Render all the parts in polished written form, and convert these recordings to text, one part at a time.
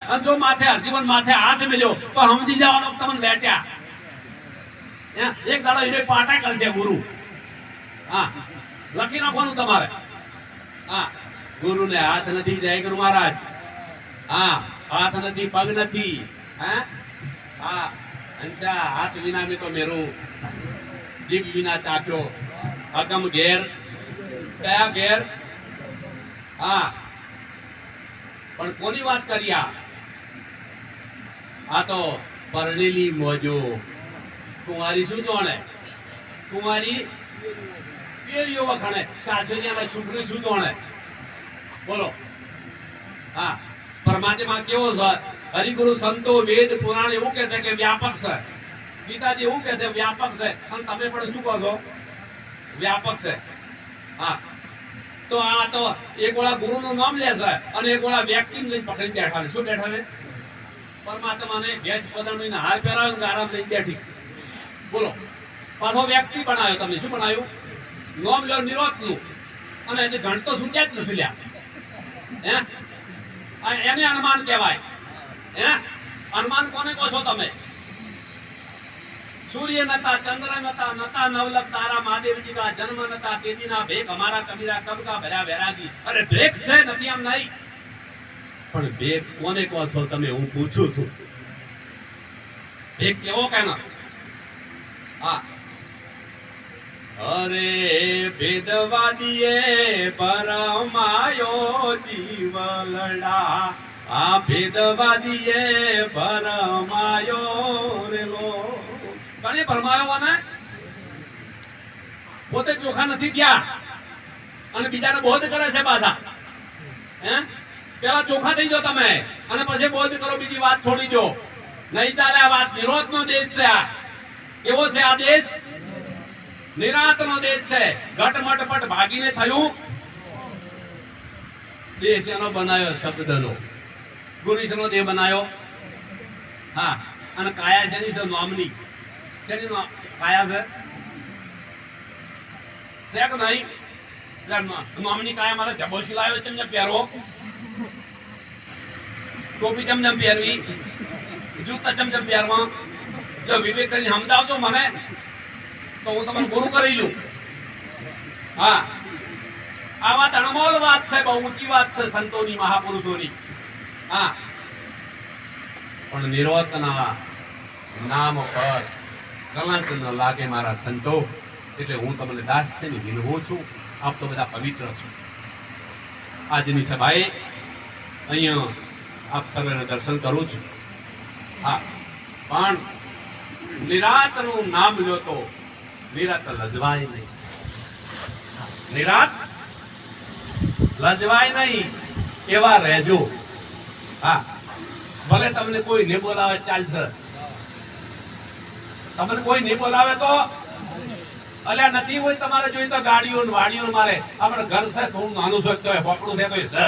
અને જો માથે હરજીવન માથે હાથ મેલ્યો તો સમજી જવાનો તમને બેઠ્યા એક દાડો એને પાટા કરશે ગુરુ. હા, લખી નાખવાનું તમારે. હા, ગુરુ ને હાથ નથી, જય ગુરુ મહારાજ. હા, હાથ નથી, પગ નથી. હા, અંશા હાથ વિના મેં તો મેરું, જીભ વિના ચાખ્યો અગમ ઘેર. કયા ઘેર? હા, પણ કોની વાત કરી? આ તો પરણેલી મોજો. કુંવારી શું જોણે? કુંવારી પેલીઓ વખાણે. સાસરિયાના છોકરી શું જોણે? બોલો. હા, પરમાત્મા કેવો છે? હરિગુરુ સંતો વેદ પુરાણ એવું કહે છે કે વ્યાપક છે. ગીતાજી એવું કહે છે વ્યાપક છે. અને તમે પણ શું કહો છો? વ્યાપક છે. હા, તો આ તો એક વાળા ગુરુ નું નામ લે છે અને એક વાળા વ્યક્તિ ને પકડી બેઠા છે. શું બેઠા છે? પરમાત્માને ભેજ પદાણીને હાર પહેરાવ્યો, આરામ લઈને બેઠી. બોલો. પાછો વ્યક્તિ બનાવ્યો. તમને શું બનાવ્યું? નામ લો નિરોધ નું. અને એને ઘંટો છૂટ્યા જ નથી લ્યા. એને અનુમાન કહેવાય. અનુમાન કોને કહો છો તમે? सूर्य नता, चंद्र नता, नता नवलख तारा, महादेव जी का जन्म नता, तेजी ना भेख हमारा कबीरा कब का भरा वैरागी. अरे भेख છે નથી આમ નહીં, પણ ભેખ કોને કહો છો તમે? હું પૂછું છું. ભેખ કેવો કેનો? હા, અરે ભેદવાદીએ પરમાયો જીવલડા. આ ભેદવાદીએ પરમાયો રેલો. કને પરમાયો? ને પોતે ચોખા નથી થયા અને બીજાને બોધ કરે છે પાછા. પેલા ચોખા થઈ જાઓ તમે અને પછી બોધ કરો. બીજી વાત છોડી દો. નહીં ચાલે આ વાત. નિરોધ નો દેશ છે આ. કેવો છે આ દેશ? નિરાત નો દેશ છે. ઘટમટ પટ ભાગીને થયું દેશ. એનો બનાવ્યો શબ્દનો. ગુરુનો દેહ બનાવ્યો. હા, અને કાયા છે ની નામની. તેની કાયા છે કે નહીં? નામની કાયા મારે જબોશી લાવ્યો. ચમ પહેરવો, ટોપી ચમ પહેરવી, જૂતા ચમ પહેરવા. જો વિવેક કરીને સમજાવજો મને તો હું તમને ગુરુ કરી દઉં. હા, આ વાત અનમોલ વાત છે. બહુ ઊંચી વાત છે સંતોની, મહાપુરુષોની. હા, પણ નિરોધના નામ પર કલંક ન લાગે મારા સંતો. એટલે હું તમને દાસ છે ને વિનવું છું. આપ તો બધા પવિત્ર છો. આજની સભાએ અહીંયા આપ સર્વેને દર્શન કરું છું. હા, પણ નિરાતનું નામ લો તો નિરાત લજવાય નહીં. નિરાત લજવાય નહીં એવા રહેજો. હા, ભલે તમને કોઈ નહીં બોલાવે ચાલશે. તમને કોઈ નહીં બોલાવે તો અલ્યા નથી હોય તમારે જોઈ તો ગાડીઓ વાડીઓ મારે. આપણે ઘર છે થોડું નાનું છે તો પોપડું છે તો એ છે.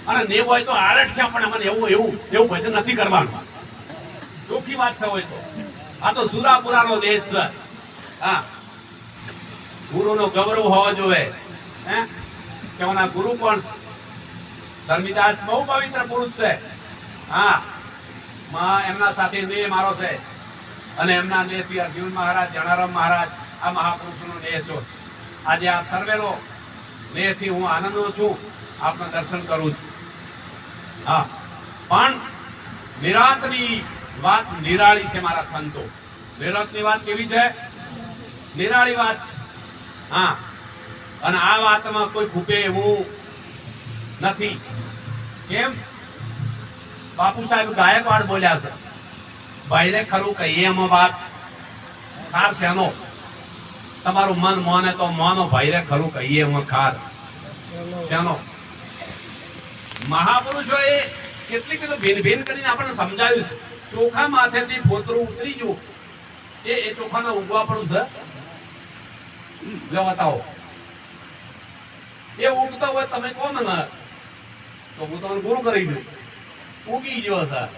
અને ને હોય તો આલટ છે. પણ મને એવું ભજન નથી કરવાનું. ચોખ્ખી વાત છે. હોય તો આ તો સુરાપુરાનો દેશ છે. હા, ગુરુનો ગૌરવ હોવો જોઈએ. કે ઓના ગુરુ કોણ છે? ધર્મીદાસ બહુ પવિત્ર પુરુષ છે. હા, એમના સાથે ને મારો છે અને એમના દેહથી અર્જુન મહારાજ, જણારામ મહારાજ, આ મહાપુરુષોનો દેહ છો. આજે આ સર્વેનો દેહથી હું આનંદો છું. આપના દર્શન કરું છું. હા, પણ નિરાતની વાત નિરાળી છે મારા સંતો. નિરાતની વાત કેવી છે? નિરાળી વાત છે. હા, અને આ વાતમાં કોઈ ખૂપે એવું નથી. કેમ? બાપુ સાહેબ ગાયકવાડ બોલ્યા છે, ભાઈને ખરું કહીએ એમાં વાત ખાર શેનો? તમારું મન મોને તો મોનો. ભાઈને ખરું કહીએ એમાં ખાર શેનો? મહાપુરુષોએ કેટલી કેટલું ભેદ ભેદ કરીને આપણને સમજાવ્યું છે. ચોખા માથેથી ફોતરું ઉતરી ગયું એ ચોખાના ઉગવા પણ છે. જો બતાવો એ ઉગતા હોય તમે કહો ને તો હું તમને ગુરુ કરી દઉં. ઉગી ગયો હતા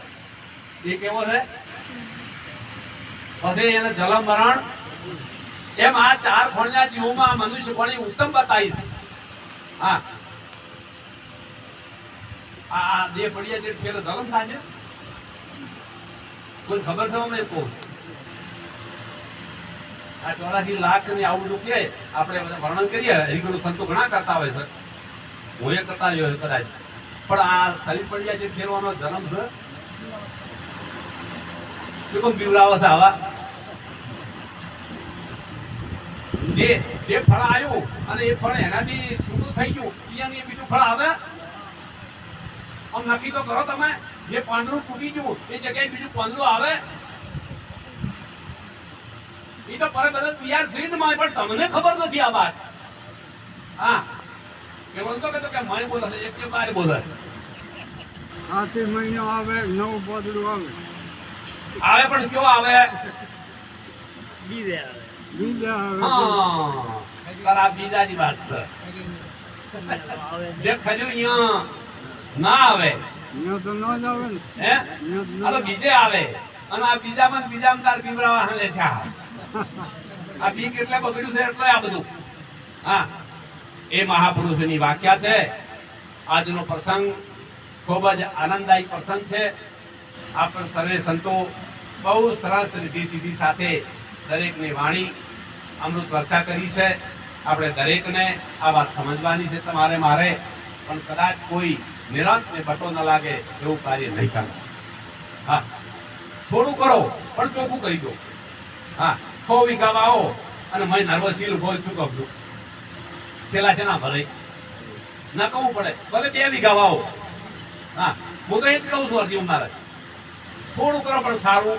એ કેવો છે? પછી એને જલમ મરણ. એમ આ ચાર ખોણના જીવોમાં મનુષ્ય કોની ઉત્તમ બતાવીશ. હા, આ બે પડિયા જે ફેર ધરમ થાય છે કોઈ ખબર છે અમે કહું આ 84 લાખ ને આવું બધું કે આપણે બધા વર્ણન કરીએ હરિગુરુ સંતો ઘણા કરતા હોય છે હું એ કરતા રહ્યો કદાચ પણ આ શરીર પડિયા જે ફેરવાનો જન્મ છે કેમ બીવરાવો છે આવા જે ફળ આવ્યું અને એ ફળ એનાથી છૂટું થઈ ગયું એની બીજું ફળ આવે આમ નક્કી તો કરો તમે જે પાંદડું તૂટી ગયું એ જગ્યાએ બીજું પાંદડું આવે એ તો પર બદલ પિયાર શ્રીધમાં પણ તમને ખબર નથી આ વાત હા કે બોલતો કે મને બોલે છે એક કે બાર બોલે આથી મહિનો આવે નવ પાંદડું આવે આવે પણ કયો આવે બીજા આવે હા તારા બીજાની વાત છે જે ખર્યું અહીંયા ના આવે અહીંયા તો ન જ આવે ને હે આ તો બીજે આવે અને આ બીજામાં તાર પીવરાવા હાલે છે આ પી કેટલે બગડ્યું છે એટલે આ બધું હા એ મહાપુરુષની વાક્યા છે આજનો પ્રસંગ ખૂબ જ આનંદદાયી પ્રસંગ છે આપણે સર્વે સંતો બહુ સરસ રીતિ સીધી સાથે દરેકની વાણી અમૃત વર્ષા કરી છે આપણે દરેકને આ વાત સમજવાની છે તમારે મારે પણ કદાચ કોઈ નિરાંત ને બટો ન લાગે એવું કાર્ય નહીં કરે હા થોડું કરો પણ ચોખ્ખું કરી દો હા 6 વીઘા વાવો અને મેં નર્વસીલ બોલ શું કહું પેલા છે ના ભલે ના કહું પડે ભલે 2 વીઘા વાવો હા હું તો એ જ કહું છું અરજી મારે થોડું કરો પણ સારું